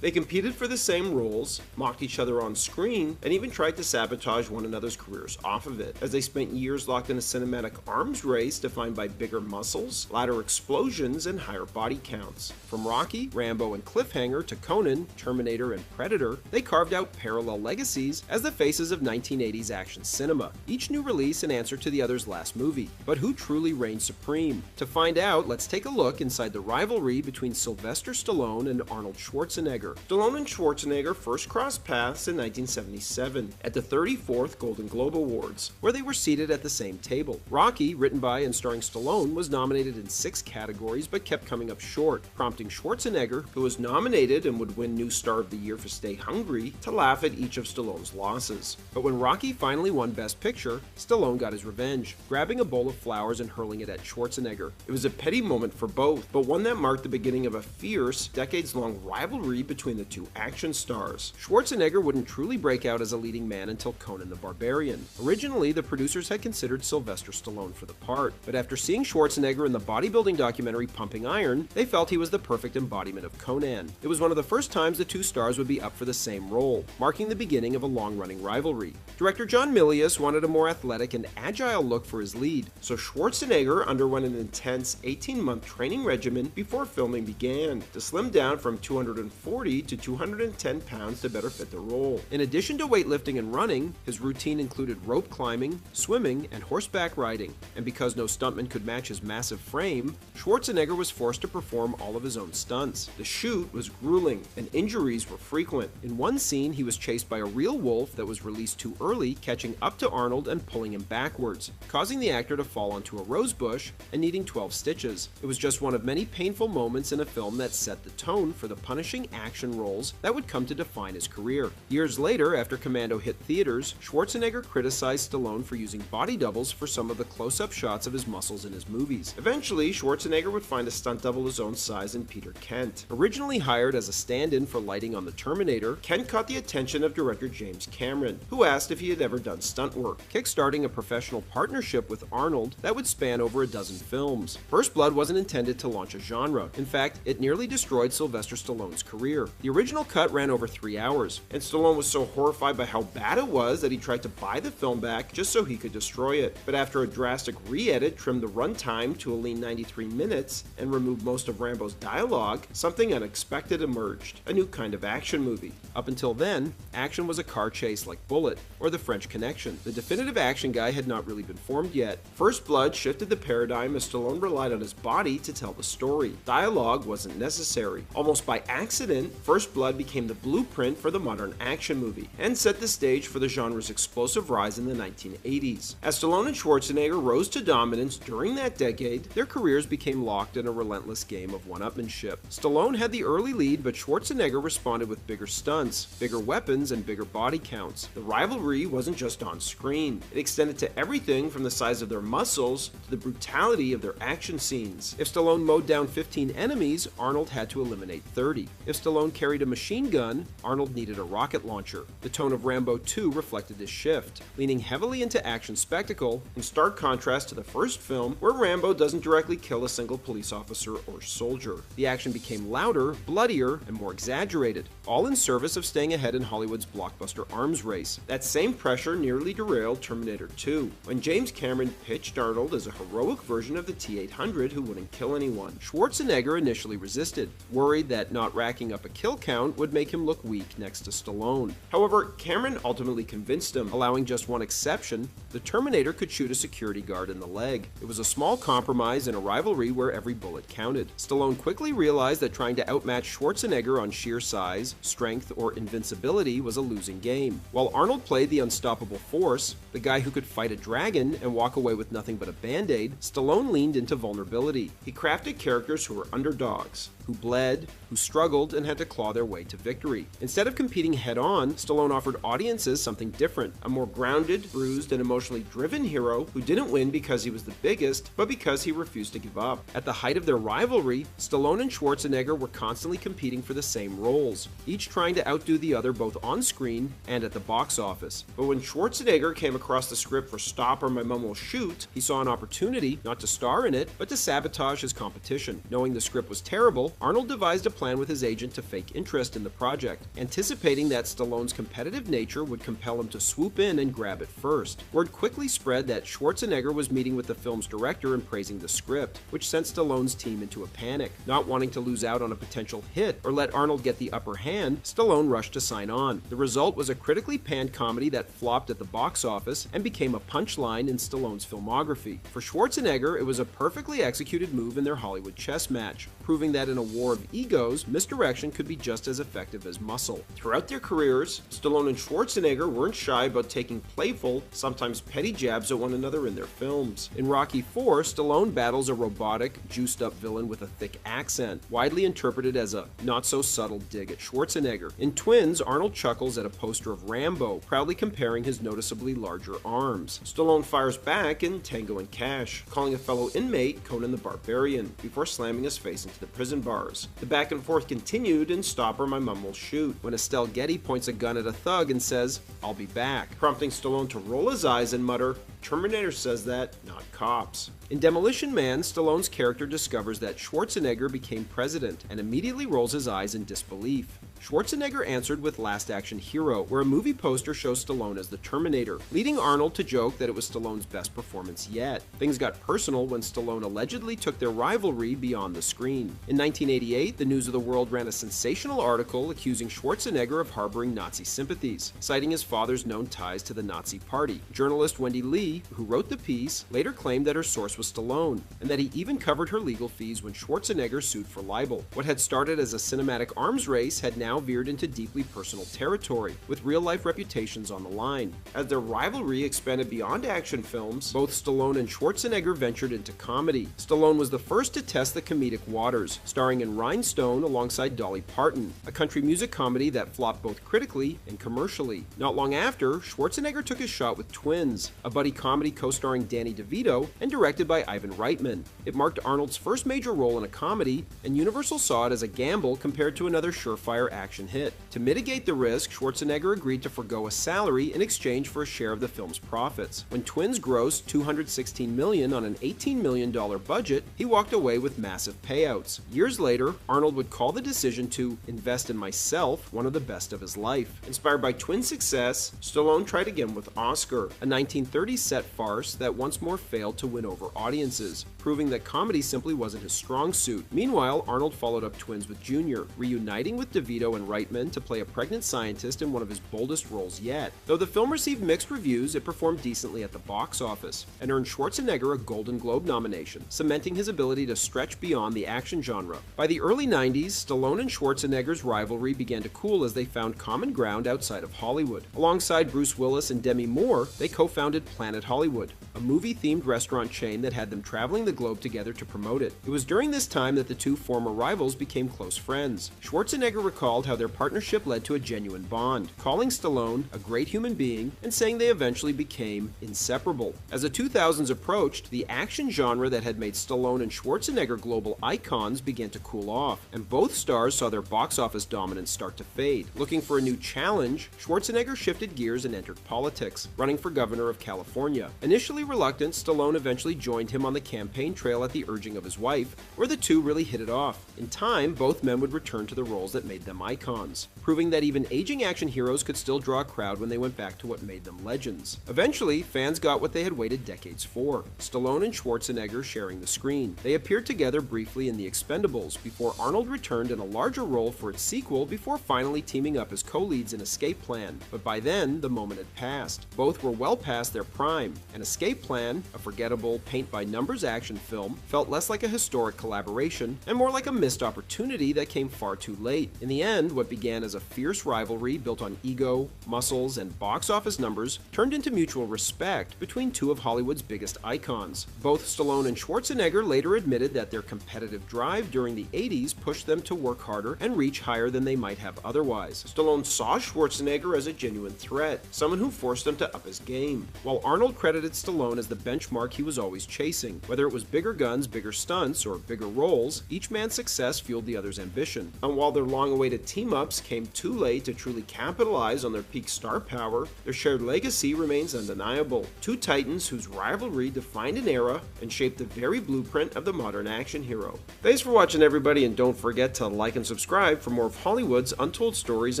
They competed for the same roles, mocked each other on screen, and even tried to sabotage one another's careers off of it, as they spent years locked in a cinematic arms race defined by bigger muscles, louder explosions, and higher body counts. From Rocky, Rambo, and Cliffhanger to Conan, Terminator, and Predator, they carved out parallel legacies as the faces of 1980s action cinema, each new release an answer to the other's last movie. But who truly reigned supreme? To find out, let's take a look inside the rivalry between Sylvester Stallone and Arnold Schwarzenegger. Stallone and Schwarzenegger first crossed paths in 1977 at the 34th Golden Globe Awards, where they were seated at the same table. Rocky, written by and starring Stallone, was nominated in 6 categories but kept coming up short, prompting Schwarzenegger, who was nominated and would win New Star of the Year for Stay Hungry, to laugh at each of Stallone's losses. But when Rocky finally won Best Picture, Stallone got his revenge, grabbing a bowl of flowers and hurling it at Schwarzenegger. It was a petty moment for both, but one that marked the beginning of a fierce, decades-long rivalry between the two action stars. Schwarzenegger wouldn't truly break out as a leading man until Conan the Barbarian. Originally, the producers had considered Sylvester Stallone for the part, but after seeing Schwarzenegger in the bodybuilding documentary Pumping Iron, they felt he was the perfect embodiment of Conan. It was one of the first times the two stars would be up for the same role, marking the beginning of a long-running rivalry. Director John Milius wanted a more athletic and agile look for his lead, so Schwarzenegger underwent an intense 18-month training regimen before filming began, to slim down from 240 to 210 pounds to better fit the role. In addition to weightlifting and running, his routine included rope climbing, swimming, and horseback riding, and because no stuntman could match his massive frame, Schwarzenegger was forced to perform all of his own stunts. The shoot was grueling, and injuries were frequent. In one scene, he was chased by a real wolf that was released too early, catching up to Arnold and pulling him backwards, causing the actor to fall onto a rose bush and needing 12 stitches. It was just one of many painful moments in a film that set the tone for the punishing action roles that would come to define his career. Years later, after Commando hit theaters, Schwarzenegger criticized Stallone for using body doubles for some of the close-up shots of his muscles in his movies. Eventually, Schwarzenegger would find a stunt double his own size in Peter Kent. Originally hired as a stand-in for lighting on the Terminator, Kent caught the attention of director James Cameron, who asked if he had ever done stunt work, kickstarting a professional partnership with Arnold that would span over a dozen films. First Blood wasn't intended to launch a genre. In fact, it nearly destroyed Sylvester Stallone's career. The original cut ran over 3 hours, and Stallone was so horrified by how bad it was that he tried to buy the film back just so he could destroy it. But after a drastic re-edit trimmed the runtime to a lean 93 minutes and removed most of Rambo's dialogue, something unexpected emerged: a new kind of action movie. Up until then, action was a car chase like Bullet or The French Connection. The definitive action guy had not really been formed yet. First Blood shifted the paradigm as Stallone relied on his body to tell the story. Dialogue wasn't necessary. Almost by accident, First Blood became the blueprint for the modern action movie and set the stage for the genre's explosive rise in the 1980s. As Stallone and Schwarzenegger rose to dominance during that decade, their careers became locked in a relentless game of one-upmanship. Stallone had the early lead, but Schwarzenegger responded with bigger stunts, bigger weapons, and bigger body counts. The rivalry wasn't just on screen. It extended to everything from the size of their muscles to the brutality of their action scenes. If Stallone mowed down 15 enemies, Arnold had to eliminate 30. If Stallone carried a machine gun, Arnold needed a rocket launcher. The tone of Rambo 2 reflected this shift, leaning heavily into action spectacle, in stark contrast to the first film, where Rambo doesn't directly kill a single police officer or soldier. The action became louder, bloodier, and more exaggerated, all in service of staying ahead in Hollywood's blockbuster arms race. That same pressure nearly derailed Terminator 2, when James Cameron pitched Arnold as a heroic version of the T-800 who wouldn't kill anyone. Schwarzenegger initially resisted, worried that not racking up a kill count would make him look weak next to Stallone. However, Cameron ultimately convinced him, allowing just one exception: the Terminator could shoot a security guard in the leg. It was a small compromise in a rivalry where every bullet counted. Stallone quickly realized that trying to outmatch Schwarzenegger on sheer size, strength, or invincibility was a losing game. While Arnold played the unstoppable force, the guy who could fight a dragon and walk away with nothing but a band-aid, Stallone leaned into vulnerability. He crafted characters who were underdogs, who bled, who struggled, and had to claw their way to victory. Instead of competing head-on, Stallone offered audiences something different: a more grounded, bruised, and emotionally driven hero who didn't win because he was the biggest, but because he refused to give up. At the height of their rivalry, Stallone and Schwarzenegger were constantly competing for the same roles, each trying to outdo the other both on screen and at the box office. But when Schwarzenegger came across the script for Stop or My Mom Will Shoot, he saw an opportunity not to star in it, but to sabotage his competition. Knowing the script was terrible, Arnold devised a plan with his agent to fake interest in the project, anticipating that Stallone's competitive nature would compel him to swoop in and grab it first. Word quickly spread that Schwarzenegger was meeting with the film's director and praising the script, which sent Stallone's team into a panic. Not wanting to lose out on a potential hit or let Arnold get the upper hand, Stallone rushed to sign on. The result was a critically panned comedy that flopped at the box office and became a punchline in Stallone's filmography. For Schwarzenegger, it was a perfectly executed move in their Hollywood chess match, proving that in a war of egos, misdirection could be just as effective as muscle. Throughout their careers, Stallone and Schwarzenegger weren't shy about taking playful, sometimes petty jabs at one another in their films. In Rocky IV, Stallone battles a robotic, juiced-up villain with a thick accent, widely interpreted as a not-so-subtle dig at Schwarzenegger. In Twins, Arnold chuckles at a poster of Rambo, proudly comparing his noticeably larger arms. Stallone fires back in Tango and Cash, calling a fellow inmate Conan the Barbarian, before slamming his face into the prison bars. The back and forth continued in Stop or My Mum Will Shoot, when Estelle Getty points a gun at a thug and says, "I'll be back," prompting Stallone to roll his eyes and mutter, "Terminator says that, not cops." In Demolition Man, Stallone's character discovers that Schwarzenegger became president and immediately rolls his eyes in disbelief. Schwarzenegger answered with Last Action Hero, where a movie poster shows Stallone as the Terminator, leading Arnold to joke that it was Stallone's best performance yet. Things got personal when Stallone allegedly took their rivalry beyond the screen. In 1988, the News of the World ran a sensational article accusing Schwarzenegger of harboring Nazi sympathies, citing his father's known ties to the Nazi Party. Journalist Wendy Lee, who wrote the piece, later claimed that her source was Stallone, and that he even covered her legal fees when Schwarzenegger sued for libel. What had started as a cinematic arms race had now veered into deeply personal territory, with real-life reputations on the line. As their rivalry expanded beyond action films, both Stallone and Schwarzenegger ventured into comedy. Stallone was the first to test the comedic waters, starring in Rhinestone alongside Dolly Parton, a country music comedy that flopped both critically and commercially. Not long after, Schwarzenegger took his shot with Twins, a buddy comedy co-starring Danny DeVito and directed by Ivan Reitman. It marked Arnold's first major role in a comedy, and Universal saw it as a gamble compared to another surefire action hit. To mitigate the risk, Schwarzenegger agreed to forgo a salary in exchange for a share of the film's profits. When Twins grossed $216 million on an $18 million budget, he walked away with massive payouts. Years later, Arnold would call the decision to invest in myself one of the best of his life. Inspired by Twins' success, Stallone tried again with Oscar, a 1930s set farce that once more failed to win over audiences, proving that comedy simply wasn't his strong suit. Meanwhile, Arnold followed up Twins with Junior, reuniting with DeVito and Reitman to play a pregnant scientist in one of his boldest roles yet. Though the film received mixed reviews, it performed decently at the box office and earned Schwarzenegger a Golden Globe nomination, cementing his ability to stretch beyond the action genre. By the early 90s, Stallone and Schwarzenegger's rivalry began to cool as they found common ground outside of Hollywood. Alongside Bruce Willis and Demi Moore, they co-founded Planet Hollywood, a movie-themed restaurant chain that had them traveling the globe together to promote it. It was during this time that the two former rivals became close friends. Schwarzenegger recalled how their partnership led to a genuine bond, calling Stallone a great human being and saying they eventually became inseparable. As the 2000s approached, the action genre that had made Stallone and Schwarzenegger global icons began to cool off, and both stars saw their box office dominance start to fade. Looking for a new challenge, Schwarzenegger shifted gears and entered politics, running for governor of California. Initially reluctant, Stallone eventually joined him on the campaign trail at the urging of his wife, where the two really hit it off. In time, both men would return to the roles that made them icons, proving that even aging action heroes could still draw a crowd when they went back to what made them legends. Eventually, fans got what they had waited decades for: Stallone and Schwarzenegger sharing the screen. They appeared together briefly in The Expendables, before Arnold returned in a larger role for its sequel before finally teaming up as co-leads in Escape Plan. But by then, the moment had passed. Both were well past their prime, and Escape Plan, a forgettable, paint-by-numbers action film, felt less like a historic collaboration and more like a missed opportunity that came far too late. In the end, what began as a fierce rivalry built on ego, muscles, and box office numbers turned into mutual respect between two of Hollywood's biggest icons. Both Stallone and Schwarzenegger later admitted that their competitive drive during the 80s pushed them to work harder and reach higher than they might have otherwise. Stallone saw Schwarzenegger as a genuine threat, someone who forced him to up his game, while Arnold credited Stallone as the benchmark he was always chasing, whether it was was bigger guns, bigger stunts, or bigger roles, each man's success fueled the other's ambition. And while their long-awaited team-ups came too late to truly capitalize on their peak star power, their shared legacy remains undeniable. Two titans whose rivalry defined an era and shaped the very blueprint of the modern action hero. Thanks for watching, everybody, and don't forget to like and subscribe for more of Hollywood's untold stories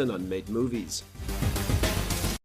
and unmade movies.